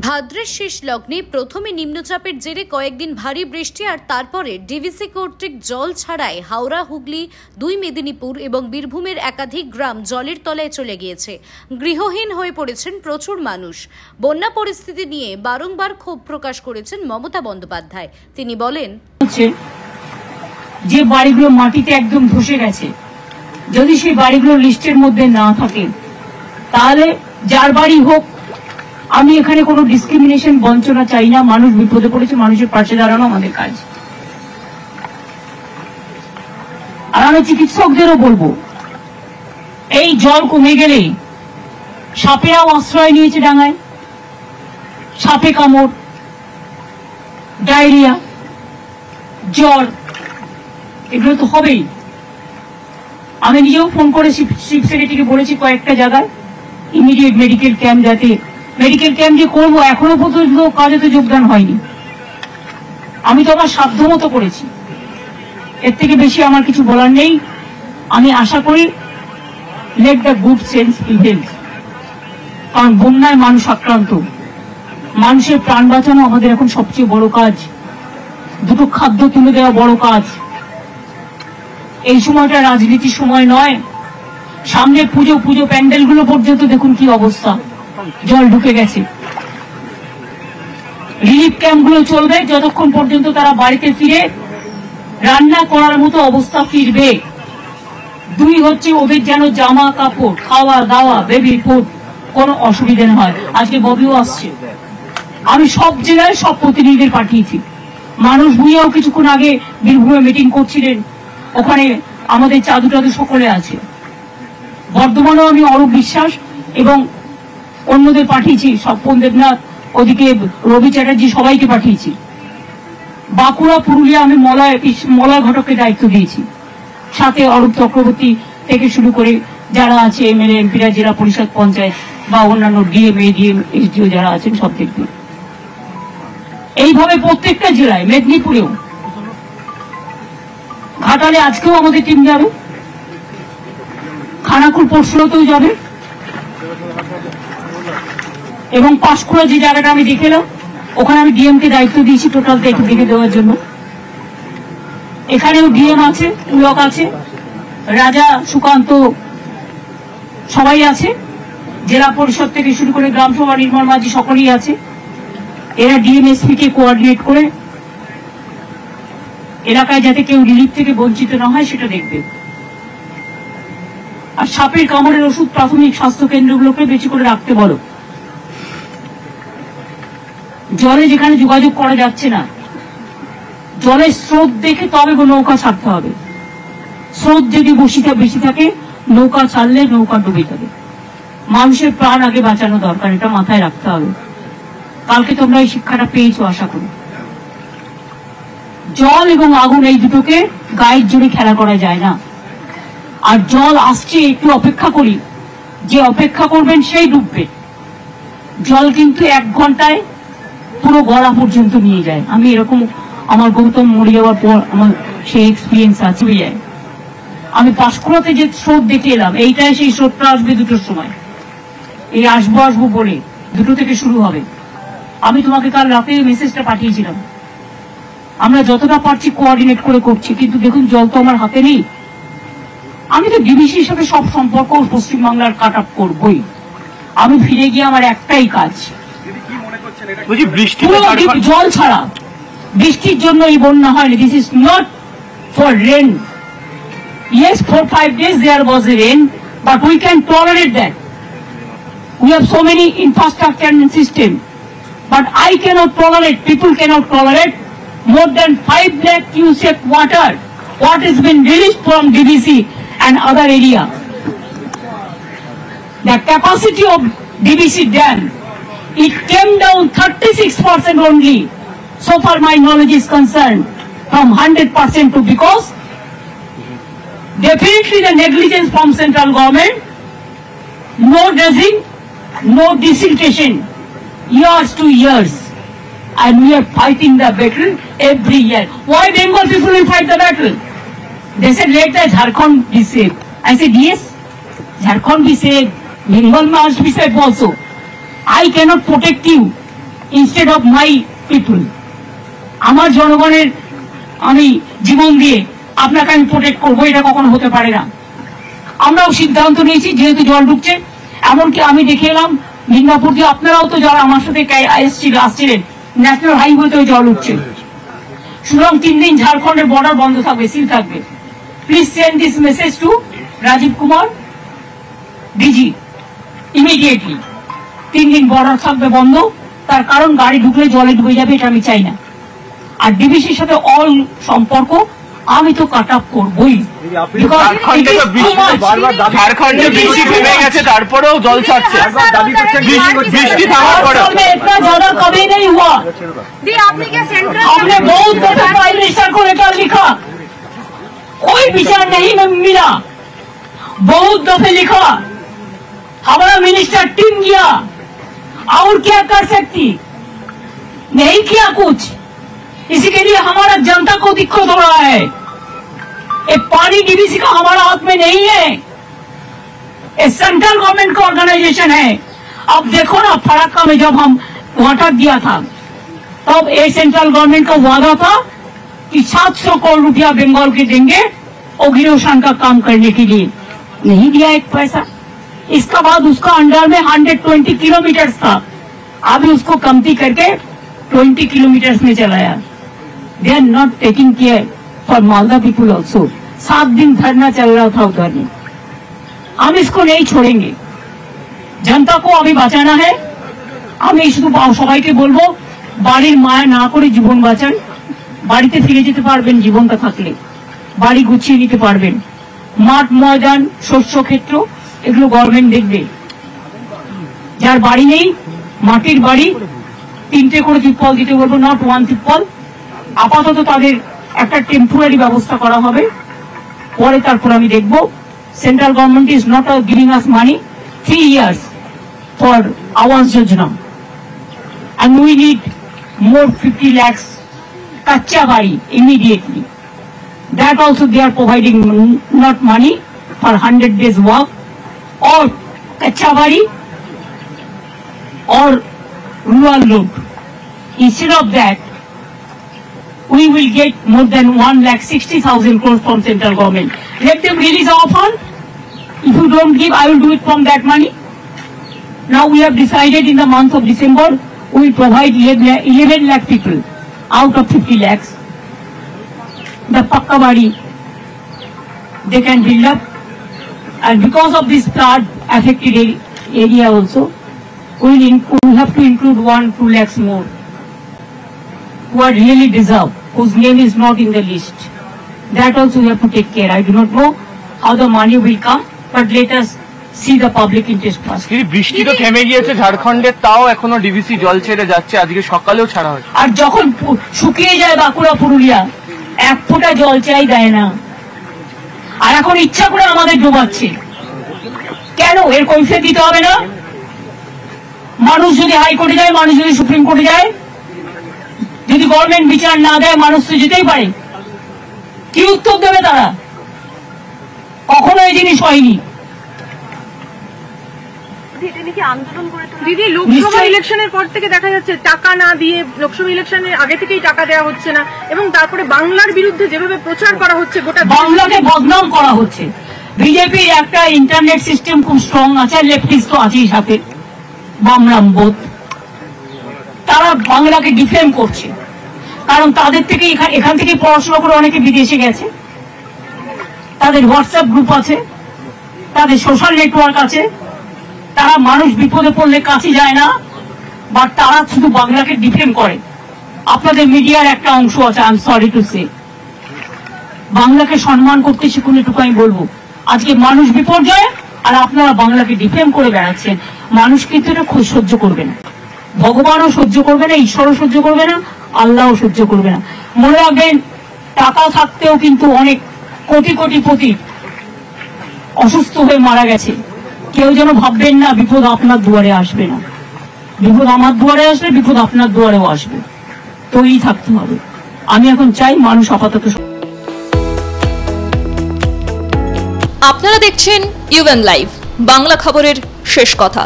ভাদ্রের শেষ লগ্নে প্রথমে নিম্নচাপের জেরে কয়েকদিন ভারী বৃষ্টি আর তারপরে ডিভিসি কর্তৃক জল ছাড়ায় হাওড়া, হুগলি, 2 মেদিনীপুর এবং বীরভূমের একাধিক গ্রাম জলের তলায় চলে গিয়েছে। গৃহহীন হয়ে পড়েছেন প্রচুর মানুষ। বন্যা পরিস্থিতি নিয়ে বারংবার ক্ষোভ প্রকাশ করেছেন মমতা বন্দ্যোপাধ্যায়। তিনি বলেন, যে বাড়িগুলো মাটিতে একদম ধসে গেছে, যদি সেই বাড়িগুলো লিস্টের মধ্যে না থাকে তাহলে যার বাড়ি হোক, আমি এখানে কোনো ডিসক্রিমিনেশন বঞ্চনা চাই না। মানুষ বিপদে পড়েছে, মানুষের পাশে দাঁড়ানো আমাদের কাজ। আর আমি চিকিৎসকদেরও বলবো, এই জল কমে গেলে সাপেরাও আশ্রয় নিয়েছে ডাঙায়। সাপে কামড়, ডায়রিয়া, জ্বর, এগুলো তো হবেই। আমি নিজেও ফোন করে চিফ সেক্রেটারিকে বলেছি কয়েকটা জায়গায় ইমিডিয়েট মেডিকেল ক্যাম্প, যাতে মেডিকেল ক্যাম্প যে করবো এখনো পর্যন্ত কাজে তো যোগদান হয়নি। আমি তো আমার সাধ্য মতো করেছি, এর থেকে বেশি আমার কিছু বলার নেই। আমি আশা করি let the good sense prevail, কারণ বন্যায় মানুষ আক্রান্ত, মানুষের প্রাণ বাঁচানো আমাদের এখন সবচেয়ে বড় কাজ। দুটো খাদ্য তুলে দেওয়া বড় কাজ। এই সময়টা রাজনীতির সময় নয়। সামনে পুজো প্যান্ডেলগুলো পর্যন্ত দেখুন কি অবস্থা, জল ঢুকে গেছে। রিলিফ ক্যাম্পগুলো চলবে যতক্ষণ পর্যন্ত তারা বাড়িতে ফিরে রান্না করার মতো অবস্থা ফিরবে। 2 হচ্ছে ওদের যেন জামা কাপড়, খাওয়া দাওয়া, বেবি ফুড কোনো অসুবিধা না হয়। আজকে ববিও আসছে, আমি সব জেলায় সব প্রতিনিধিদের পাঠিয়েছি। মানুষ ভুঁইয়াও কিছুক্ষণ আগে বীরভূমে মিটিং করছিলেন, ওখানে আমাদের চাদু টাদু সকলে আছে। বর্ধমানেও আমি অরূপ বিশ্বাস এবং অন্যদের পাঠিয়েছি, স্বপন দেবনাথ, ওদিকে রবি চ্যাটার্জি, সবাইকে পাঠিয়েছি। বাঁকুড়া, পুরুলিয়া আমি মলয় ঘটককে দায়িত্ব দিয়েছি, সাথে অরূপ চক্রবর্তী থেকে শুরু করে যারা আছে এমএলএ এমপিরা, জেলা পরিষদ, পঞ্চায়েত বা অন্যান্য ডিএম, এডিএম, এসডিও যারা আছেন সব দেখবেন। এইভাবে প্রত্যেকটা জেলায়, মেদিনীপুরেও, ঘাটালে আজকেও আমাদের টিম যাবে, খানাকুল পরশুতেও যাবে, এবং পাঁশকুড়া যে জায়গাটা আমি দেখলাম ওখানে আমি ডিএম কে দায়িত্ব দিয়েছি টোটাল দেখে দেওয়ার জন্য। এখানেও ডিএম আছে, পুলক আছে, রাজা, সুকান্ত, সবাই আছে। জেলা পরিষদ থেকে শুরু করে গ্রামসভা, নির্মল মাঝি, সকলেই আছে। এরা ডিএমএসপি কে কোঅর্ডিনেট করে এলাকায় যাতে কেউ রিলিফ থেকে বঞ্চিত না হয় সেটা দেখবে। আর সাপের কামড়ের ওষুধ প্রাথমিক স্বাস্থ্য কেন্দ্রগুলোকে বেশি করে রাখতে বলো। জলে যেখানে যোগাযোগ করা যাচ্ছে না, জলের স্রোত দেখে তবে নৌকা ছাড়তে হবে। স্রোত যদি বেশি থাকে, নৌকা ছাড়লে নৌকা ডুবে যাবে। মানুষের প্রাণ আগে বাঁচানো দরকার, এটা মাথায় রাখতে হবে। কালকে তোমরা এই শিক্ষাটা পেয়েছো আশা করি। জল এবং আগুন এই দুটোকে গায়ের জোরে খেলা করা যায় না। আর জল আসছে, একটু অপেক্ষা করি, যে অপেক্ষা করবেন সেই ডুববে। জল কিন্তু 1 ঘন্টায় পুরো গলা পর্যন্ত নিয়ে যায়। আমি এরকম আমার গৌতম মরে যাওয়ার পর আমার সেই এক্সপিরিয়েন্স আছে। আমি পাঁশকুড়াতে যে স্রোত দেখে এলাম, এইটাই সেই স্রোতটা আসবে 2টোর সময়। এই আসবো বলে 2টো থেকে শুরু হবে। আমি তোমাকে কাল রাতে মেসেজটা পাঠিয়েছিলাম। আমরা যতটা পারছি কোঅর্ডিনেট করে করছি, কিন্তু দেখুন জল তো আমার হাতে নেই। আমি তো ডিবিসির সাথে সব সম্পর্ক পশ্চিমবাংলার কাট আপ করবই। আমি ফিরে গিয়ে আমার একটাই কাজ, জল ছাড়া। বৃষ্টির জন্য এই বন্যা হয়নি। This is not for rain. Yes, 4-5 days there was a rain, but we can tolerate that. We have so many infrastructure and system, but I cannot tolerate, people cannot tolerate more than 5 lakh cubic water what has been released from DBC and other area. The capacity of DBC dam, it came down 36% only, so far my knowledge is concerned, from 100% to, because definitely the negligence from central government, no dredging, no desiltation, years to years, and we are fighting the battle every year. Why Bengal people will fight the battle? They said let the Jharkhand be safe. I said yes, Jharkhand be safe, Bengal must be safe also. I cannot protect you instead of my people. আমার জনগণের আমি জীবন দিয়ে আপনাকে আমি protect করবো, এটা কখনো হতে পারে না। আমরাও সিদ্ধান্ত নিয়েছি, যেহেতু জল ঢুকছে, এমনকি আমি দেখে এলাম মিদনাপুর দিয়ে, আপনারাও তো যারা আমার সাথে আসছিলেন, ন্যাশনাল হাইওয়েতেও জল উঠছে। সুতরাং 3 দিন ঝাড়খণ্ডের বর্ডার বন্ধ থাকবে, সিল থাকবে। Please send this message to Rajiv Kumar DG immediately. 3 দিন বর্ডার থাকবে বন্ধ, তার কারণ গাড়ি ঢুকলে জলে ডুবে যাবে, এটা আমি চাই না। আর ডিবিসির সাথে অল সম্পর্ক আমি তো কাট আপ করবই। ঝাড়খণ্ডে বৃষ্টি থেমে গেছে, তারপরেও জল ছাড়ছে। বৃষ্টি থামার পরেও इतना ज्यादा कभी नहीं हुआ। हमने बहुत दफे प्राइम मिनिस्टर को लेकर लिखा, कोई विचार नहीं मिला। बहुत दफे लिखा, हमारा मिनिस्टर टीम गया, और क्या कर सकती, नहीं किया कुछ। इसी के लिए हमारा जनता को दिक्कत हो रहा है। ये पानी डीवीसी का हमारा हाथ में नहीं है, ये सेंट्रल गवर्नमेंट का ऑर्गेनाइजेशन है। अब देखो ना, फराक्का में जब हम वाटर दिया था, तब ये सेंट्रल गवर्नमेंट का वादा था कि 700 करोड़ रुपया बंगाल के देंगे ओगिरोशान का काम करने के लिए, नहीं दिया एक पैसा। इसका बाद उसका अंडर में 120 किलोमीटर था, अभी उसको कमती करके 20 किलोमीटर में चलाया। They are not taking care for Malda people also. 7 दिन धरना चल रहा था उधर में। हम इसको नहीं छोड़ेंगे, जनता को अभी बचाना है। আমি শুধু সবাইকে বলবো, বাড়ির মায়া না করে জীবন বাঁচান। বাড়িতে ফিরে যেতে পারবেন জীবনটা থাকলে, বাড়ি গুছিয়ে নিতে পারবেন। মাঠ ময়দান শস্য ক্ষেত্র এগুলো গভর্নমেন্ট দেখবে। যার বাড়ি নেই, মাটির বাড়ি 3টে করে তিরপল দিতে বলবো, নট 1 তিরপল। আপাতত তাদের একটা টেম্পোরারি ব্যবস্থা করা হবে, পরে তারপর আমি দেখবো। Central government is not giving us money 3 years for Awas Yojana, and we need more 50 lakhs kacha bari immediately. That also they are providing not money for 100 days work or kacha bari or rural road. Instead of that, we will get more than 1,60,000 crores from central government. Let them release our fund. If you don't give, I will do it from that money. Now we have decided in the month of December, we will provide 11 lakh people out of 50 lakhs. The Pakka Badi, they can build up. And because of this flood affected area also, we will have to include 1-2 lakhs more who are really deserve, whose name is not in the list. That also we have to take care. I do not know how the money will come, but let us see the public interest first. বৃষ্টি তো থেমে গিয়েছে ঝাড়খণ্ডে, তাও এখনো DVC জল ছেড়ে যাচ্ছে। আজকে সকালেও ছাড়া হয়েছে। আর যখন শুকিয়ে যায় বাঁকুড়া পুরুলিয়া, 1 ফোঁটা জল চাই দেয় না। আর এখন ইচ্ছা করে আমাদের ডোবাচ্ছে কেন? এর কৈফিয়ত দিতে হবে না? মানুষ যদি হাইকোর্টে যায়, মানুষ যদি সুপ্রিম কোর্টে যায়, যদি গভর্নমেন্ট বিচার না দেয়, মানুষ তো যেতেই পারে। কি উত্তর দেবে তারা? কখনো এই জিনিস হয়নি। দিদি, লোকসভা ইলেকশনের পর থেকে দেখা যাচ্ছে টাকা না দিয়ে, লোকসভা ইলেকশনের আগে থেকেই টাকা দেওয়া হচ্ছে না, এবং তারপরে বাংলার বিরুদ্ধে যেভাবে প্রচার করা হচ্ছে, গোটা বাংলাকে বদনাম করা হচ্ছে। বিজেপির একটা ইন্টারনেট সিস্টেম খুব স্ট্রং আছে, লেফটিস্ট তো আছেই সাথে, বামরাম বোধ। তারা বাংলাকে ডিফেম করছে, কারণ তাদের থেকে এখান থেকে পড়াশোনা করে অনেকে বিদেশে গেছে, তাদের হোয়াটসঅ্যাপ গ্রুপ আছে, তাদের সোশ্যাল নেটওয়ার্ক আছে। তারা মানুষ বিপদে পড়লে কাছে যায় না, বাট তারা শুধু বাংলাকে ডিফেম করে। আপনাদের মিডিয়ার একটা অংশ আছে, I am sorry to say, বাংলাকে সম্মান করতে শিখুন, এটুকু আমি বলবো। আজকে মানুষ বিপর্যয় আর আপনারা বাংলাকে ডিফেম করে বেড়াচ্ছেন। মানুষ কিন্তু এটা খুব সহ্য করবে না, ভগবানও সহ্য করবে না, ঈশ্বরও সহ্য করবে না, আল্লাহও সহ্য করবে না। মনে রাখবেন, টাকা থাকতেও কিন্তু অনেক কোটি কোটিপতি অসুস্থ হয়ে মারা গেছে। কেউ যেন ভাববেন না বিপদ আপনার দুয়ারে আসবে না। বিপদ আমার দুয়ারে আসবে, বিপদ আপনার দুয়ারেও আসবে, তৈরি থাকতে হবে। আমি এখন চাই মানুষ আপাতত। আপনারা দেখছেন ইউএন লাইভ, বাংলা খবরের শেষ কথা।